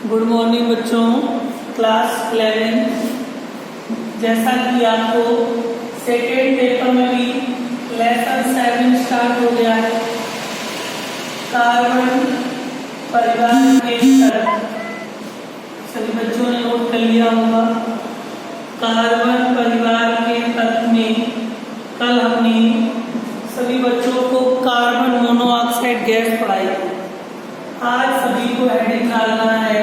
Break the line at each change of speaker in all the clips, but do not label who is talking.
Good morning बच्चों, class 11। जैसा कि आपको सेकेंड पेपर में भी लेसन 7 स्टार्ट हो गया है। कार्बन परिवार के तरफ सभी बच्चों ने नोट कर लिया होगा। कार्बन परिवार के तत्व में कल हमने सभी बच्चों को कार्बन मोनोऑक्साइड गैस पढ़ाई। आज सभी को हेडिंग डालना है,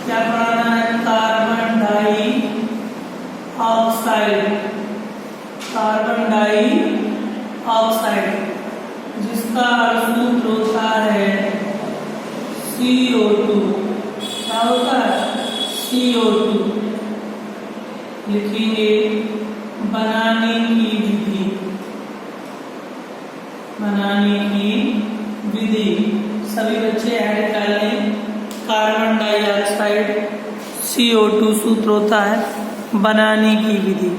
क्या पढ़ाना है? Carbon dioxide. Carbon dioxide जिसका सूत्र होता है CO2। क्या होता है? CO2। लिखेंगे बनाने की विधि। बनाने की विधि सभी बच्चे ऐड कर लें। कार्बन डाइऑक्साइड CO2 सूत्र होता है बनाने की विधि।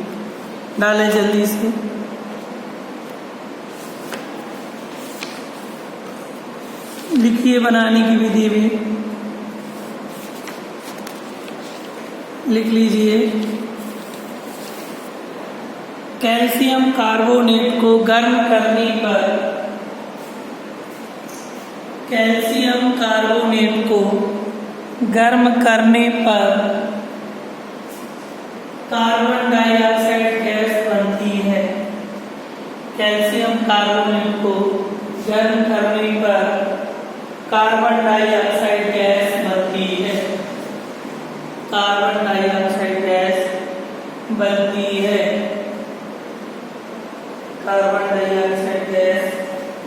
डालें जल्दी से। लिखिए बनाने की विधि भी लिख लीजिए। कैल्शियम कार्बोनेट को गर्म करने पर कैल्शियम कार्बोनेट को गर्म करने पर कार्बन डाइऑक्साइड गैस बनती है। कैल्शियम कार्बोनेट को गर्म करने पर कार्बन डाइऑक्साइड गैस बनती है। कार्बन डाइऑक्साइड गैस बनती है। कार्बन डाइऑक्साइड गैस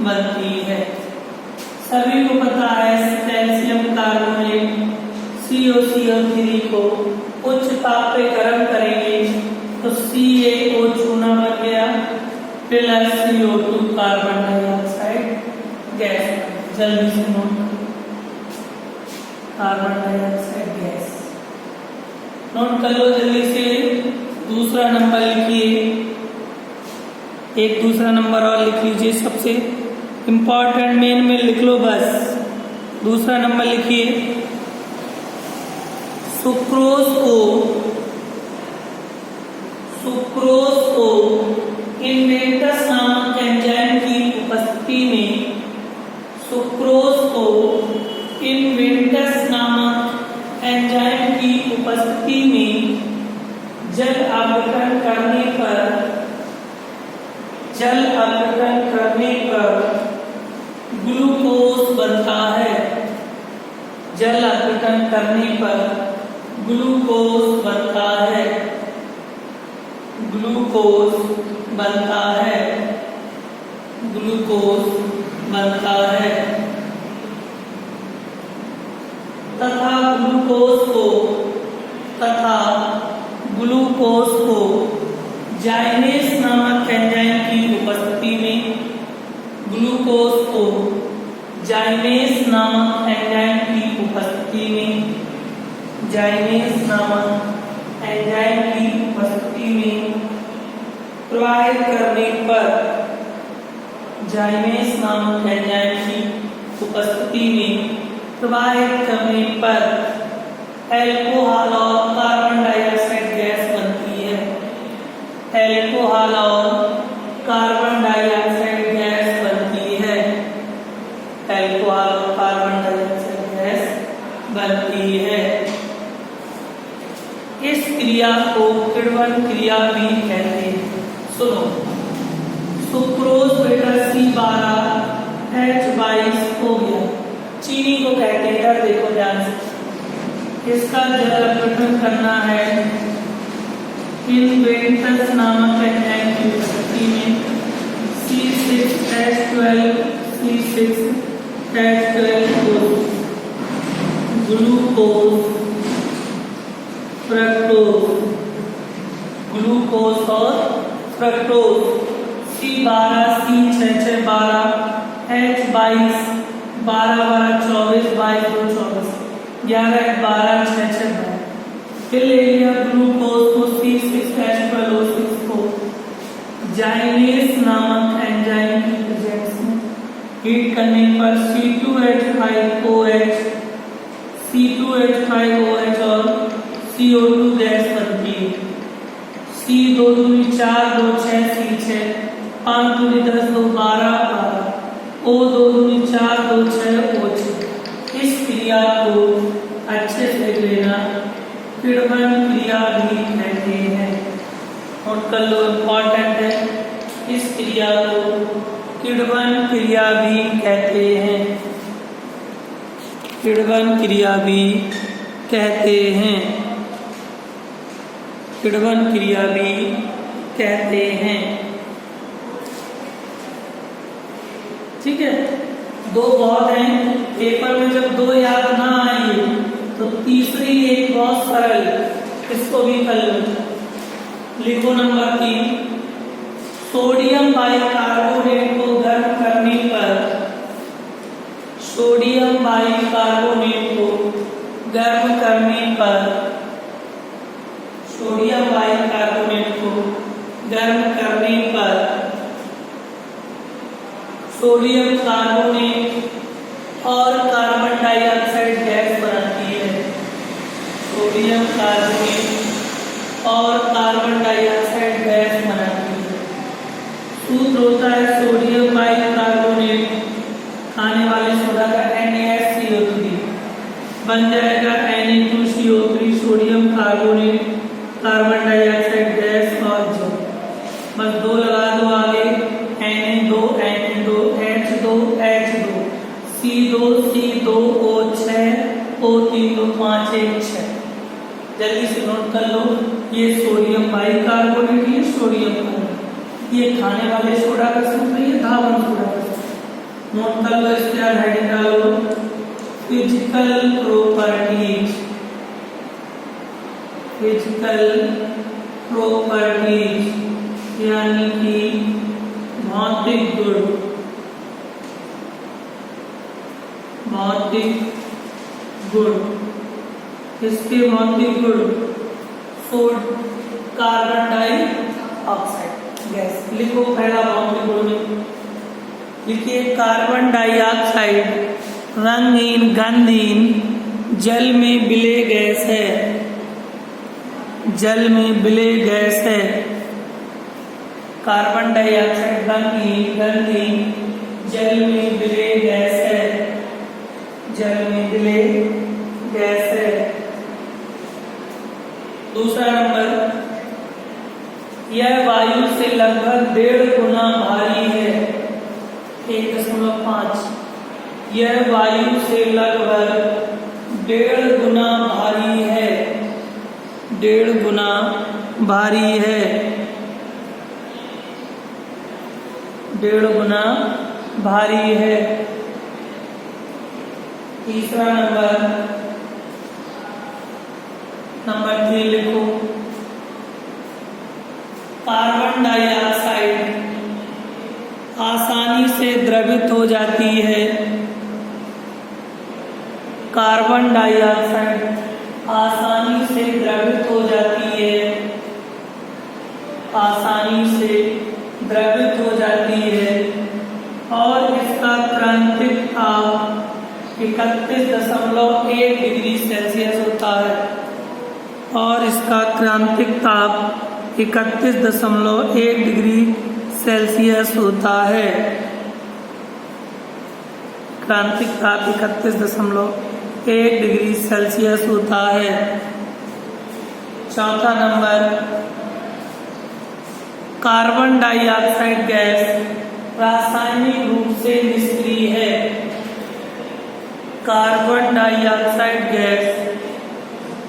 बनती है। सभी को पता है कैल्शियम कार्बोनेट COCO3 को उच्च ताप पे गर्म करेंगे तो CaO चूना बन गया plus CO2 carbon dioxide gas. जल्दी से note carbon dioxide gas note कर लो जल्दी से। दूसरा नंबर लिखिए, एक दूसरा नंबर और लिख लीजिए। सबसे इम्पॉर्टेंट मेन में लिख लो बस। दूसरा नंबर लिखिए, सुक्रोज को इन्वेंटस नामक एंजाइम की उपस्थिति में सुक्रोज को इन्वेंटस नामक एंजाइम की उपस्थिति में जल अपघटन करने पर ग्लूकोज बनता है। जल अपघटन करने पर ग्लूकोज बनता है। ग्लूकोज बनता है। ग्लूकोज बनता है तथा ग्लूकोज को जाइनेस नामक एंजाइम की उपस्थिति में ग्लूकोज को जाइनेस नामक एंजाइम की उपस्थिति में जाइनेस नामक एंजाइम की उपस्थिति में प्रवाहित करने पर जाइनेस नामक एंजाइम की उपस्थिति में प्रवाहित करने पर एल्कोहल और कार्बन डाइऑक्साइड गैस बनती है। एल्कोहल और कार्बन डाइऑक्साइड गैस बनती है। एल्कोहल और कार्बन डाइऑक्साइड गैस बनती है। इस क्रिया को किण्वन क्रिया भी कहते हैं। सुनो, सुक्रोज बेटा C12H22 हो गया, चीनी को कहते हैं। इधर देखो ध्यान से, इसका जल अपघटन करना है इन्वेंटस नामक एंजाइम की उपस्थिति में C6H12 को ग्लूकोज और फ्रक्टोज C12 C6H12 H22 12 24 22 24 11 12 6 6 फिर ले लिया ग्लूकोज को C6H12O6 को जाइनेस नामक एंजाइम की प्रेजेंस में हीट करने पर C2H5OH C2H5OH और CO2 गैस बनती है। C 2 दूनी 4 2 6 C6 5 दूनी 10 2 12 O 2 दूनी 4 2 6 O6। इस क्रिया को अच्छे से लेना किण्वन क्रिया भी कहते हैं। नोट कर लो, इम्पोर्टेंट है। इस क्रिया को किण्वन क्रिया भी कहते हैं। किण्वन क्रिया भी कहते हैं। किण्वन क्रिया भी कहते हैं। ठीक है, दो बहुत हैं। पेपर में जब दो याद ना आए तो तीसरी एक बहुत सरल, इसको भी कर लो। लिखो नंबर 3, सोडियम बाइकार्बोनेट को गर्म करने पर, सोडियम बाइकार्बोनेट को गर्म करने पर, सोडियम बाइकार्बोनेट को गर्म करने पर सोडियम कार्बोनेट और कार्बन डाइऑक्साइड गैस बनाती है। सोडियम कार्बोनेट और कार्बन डाइऑक्साइड गैस बनाती है। सूत्र होता है सोडियम बाइकार्बोनेट, खाने वाले सोडा का NaCO3 बन जाएगा Na2CO3, sodium carbonate, carbon dioxide gas और जल। बस दो लगा दो आगे, Na2 Na2 H2 H2 C2 C2 O6 O3 2 5 1 6। जल्दी से नोट कर लो, ये सोडियम बाइकार्बोनेट, ये सोडियम कार्बोनेट, ये खाने वाले सोडा का सूत्र, ये धावन सोडा का सूत्र। नोट कर लो, इसके बाद हेडिंग डालो फिजिकल प्रॉपर्टीज। फिजिकल प्रॉपर्टीज यानी कि भौतिक गुण, भौतिक गुण। इसके भौतिक गुण, कार्बन डाइऑक्साइड गैस। लिखो पहला भौतिक गुण, लिखिए कार्बन डाइऑक्साइड रंगहीन गंधहीन जल में विलेय गैस है। जल में विलेय गैस है। कार्बन डाइऑक्साइड रंगहीन गंधहीन जल में विलेय गैस है। जल में विलेय गैस है। दूसरा नंबर, यह वायु से लगभग 1.5 गुना भारी है। 1.5। यह वायु से लगभग 1.5 गुना भारी है। 1.5 गुना भारी है। 1.5 गुना भारी है। तीसरा नंबर, नंबर 3 लिखो, कार्बन डाइऑक्साइड आसानी से द्रवित हो जाती है। कार्बन डाइऑक्साइड आसानी से द्रवित हो जाती है। आसानी से द्रवित हो जाती है और इसका क्रांतिक ताप 31.1 डिग्री सेल्सियस होता है। और इसका क्रांतिक ताप 31.1 डिग्री सेल्सियस होता है। क्रांतिक ताप 31.1 डिग्री सेल्सियस होता है। चौथा नंबर, कार्बन डाइऑक्साइड गैस रासायनिक रूप से निष्क्रिय है। कार्बन डाइऑक्साइड गैस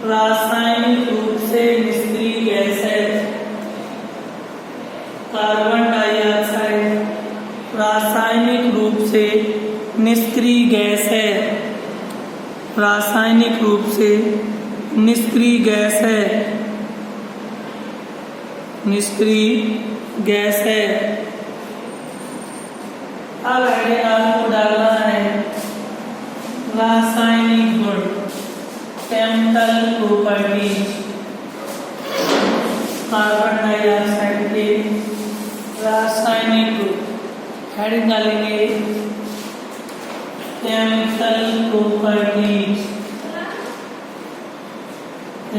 रासायनिक रूप से निष्क्रिय गैस है। कार्बन डाइऑक्साइड रासायनिक रूप से निष्क्रिय गैस है। रासायनिक रूप से निष्क्रिय गैस है। निष्क्रिय गैस है। अब आपको डालना है रासायनिक गुण, केमिकल प्रॉपर्टीज। कार्बन डाइऑक्साइड के रासायनिक गुण हेडिंग डालेंगे केमिकल प्रॉपर्टीज।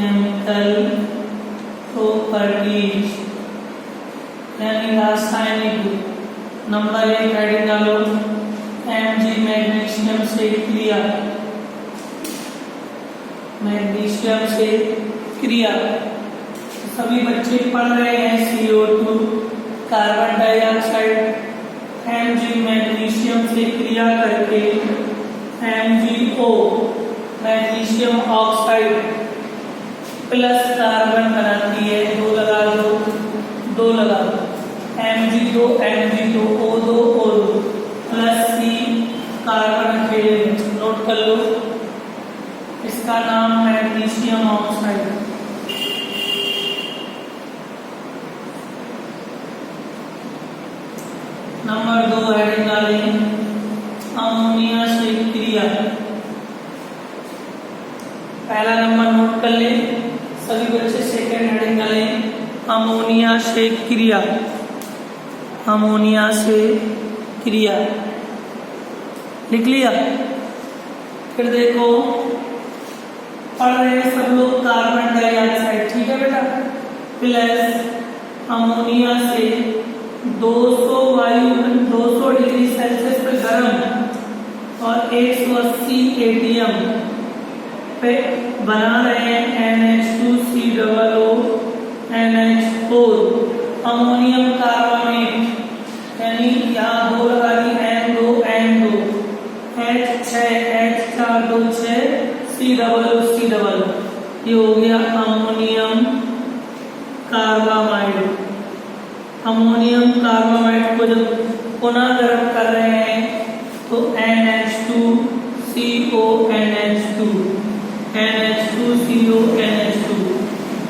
केमिकल प्रॉपर्टीज यानी रासायनिक गुण। नंबर 1 हेडिंग डालो Mg मैग्नीशियम से क्रिया, मैग्नीशियम से क्रिया। सभी बच्चे पढ़ रहे हैं CO2 carbon dioxide Mg magnesium से क्रिया करके MgO magnesium oxide plus carbon बनाती है। 2 लगा दो, 2 लगा दो, Mg2 O2 O2 plus C carbon अकेले नोट कर लो, इसका नाम मैग्नीशियम ऑक्साइड। नंबर 2 हेडिंग डालें अमोनिया से क्रिया। पहला नंबर नोट कर ले सभी बच्चे। सेकंड हेडिंग डालें अमोनिया से क्रिया, अमोनिया से क्रिया। लिख लिया? फिर देखो पढ़ रहे हैं सब लोग कार्बन डाइऑक्साइड, ठीक है बेटा, प्लस अमोनिया से 200 डिग्री सेल्सियस पे गर्म और 180 एटीएम पे बना रहे हैं NH2COO NH4 अमोनियम कार्बोनेट, यानी यहाँ 2 लगा दी N2 H6 H426 COO ये हो गया अमोनियम कार्बामाइड। अमोनियम कार्बामाइड को जब पुनः गर्म कर रहे हैं तो NH2CONH2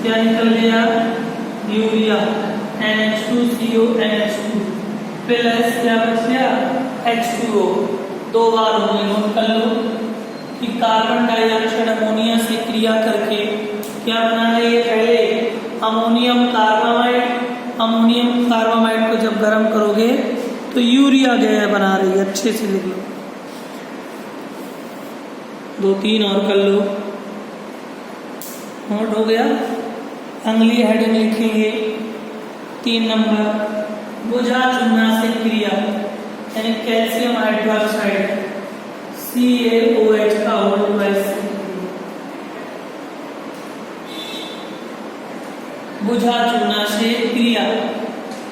क्या निकल गया? यूरिया NH2CONH2 प्लस क्या बच गया? H2O। 2 बार हो गए, नोट कर लो कि कार्बन डाइऑक्साइड अमोनिया से क्रिया करके क्या बना रही है? पहले अमोनियम कार्बामाइड, अमोनियम कार्बामाइड को जब गर्म करोगे तो यूरिया गैस बना रही है। अच्छे से लिख लो, 2-3 और कर लो, नोट हो गया। अगली हेडिंग लिखेंगे 3 नंबर बुझा चूना से क्रिया, यानी कैल्शियम हाइड्रोक्साइड CaOH का होल ट्वाइस। बुझा चूना से क्रिया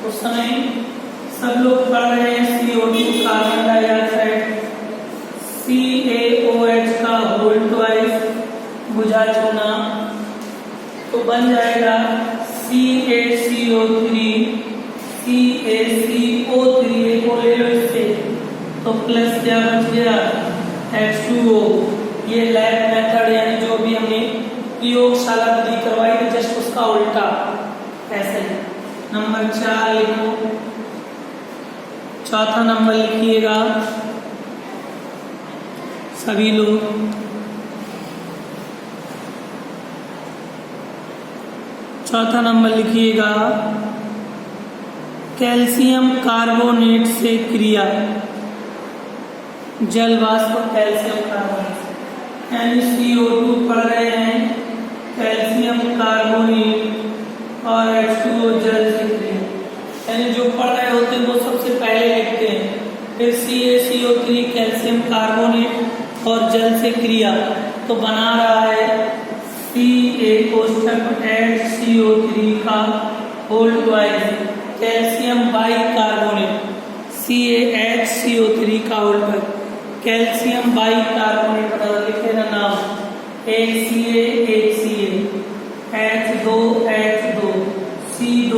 उस समय सब लोग पढ़ रहे हैं CO2 कार्बन डाइऑक्साइड CaOH का होल ट्वाइस बुझा चूना, तो बन जाएगा CaCO3 को ले लो इससे, तो प्लस क्या बच गया? H2O। ये लैब मेथड यानी जो भी हमने प्रयोगशाला विधि करवाई थी जस्ट उसका उल्टा ऐसे। नंबर 4 लिखो, चौथा नंबर लिखिएगा सभी लोग। चौथा नंबर लिखिएगा कैल्शियम कार्बोनेट से क्रिया, जल वाष्प कैल्शियम कार्बोनेट, यानी CO2 पढ़ रहे हैं कैल्शियम कार्बोनेट और H2O जल से क्रिया, यानी जो पढ़ रहे होते हैं वो सबसे पहले लिखते हैं, फिर CaCO3 कैल्शियम कार्बोनेट और जल से क्रिया, तो बना रहा है CaHCO3 का whole twice calcium bicarbonate, CaHCO3 का whole twice calcium bicarbonate लिखेगा नाम, एक Ca H2 C2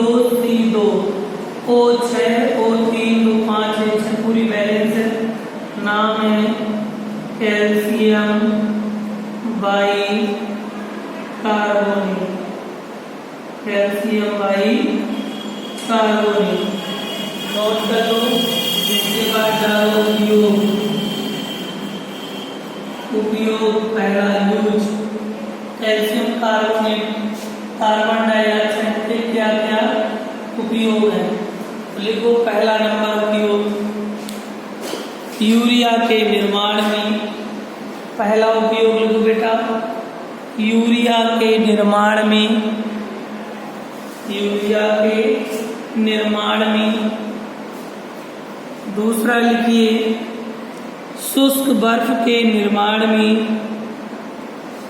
O6 O3 2 5 6 पूरी बैलेंस है, नाम है calcium by carbonate, calcium by carbonate. Note कर लो, इसके बाद डालो उपयोग पहला use calcium carbonate carbon dioxide के क्या क्या उपयोग है, लिखो पहला नंबर उपयोग यूरिया के निर्माण में। पहला उपयोग लिखो बेटा यूरिया के निर्माण में, यूरिया के निर्माण में। दूसरा लिखिए शुष्क बर्फ के निर्माण में,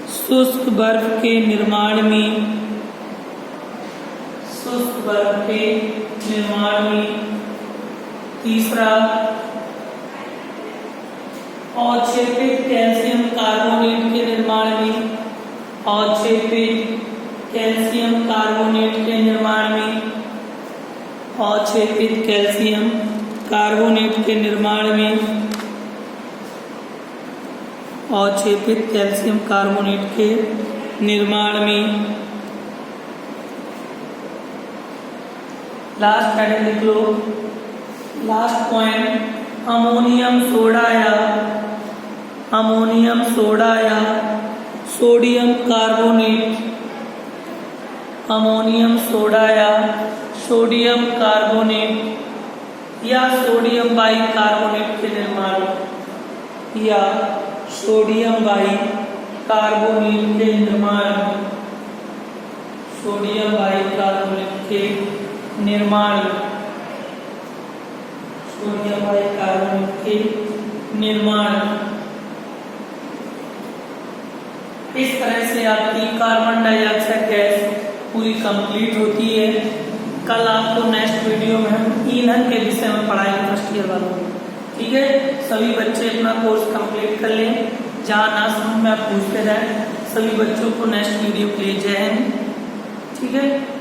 शुष्क बर्फ के निर्माण में, शुष्क बर्फ के निर्माण में। तीसरा अवक्षेपित कैल्शियम कार्बोनेट के निर्माण में, अवक्षेपित कैल्शियम कार्बोनेट के निर्माण में, अवक्षेपित कैल्शियम कार्बोनेट के निर्माण में, अवक्षेपित कैल्शियम कार्बोनेट के निर्माण में। लास्ट हेडिंग लिख लो, लास्ट पॉइंट, अमोनियम सोडा या अमोनियम सोडा या सोडियम कार्बोनेट, अमोनियम सोडा या सोडियम कार्बोनेट या सोडियम बाइकार्बोनेट के निर्माण, या सोडियम बाइकार्बोनेट के निर्माण, सोडियम बाइकार्बोनेट के निर्माण, सोडियम बाइकार्बोनेट के निर्माण। इस तरह से आपकी कार्बन डाइऑक्साइड गैस पूरी कंप्लीट होती है। कल आपको नेक्स्ट वीडियो में हम ईंधन के विषय में पढ़ाएंगे फर्स्ट ईयर वालों को। ठीक है, सभी बच्चे अपना कोर्स कंप्लीट कर लें, जहाँ ना समझ में आप पूछते रहें। सभी बच्चों को नेक्स्ट वीडियो के लिए जय हिंद। ठीक है।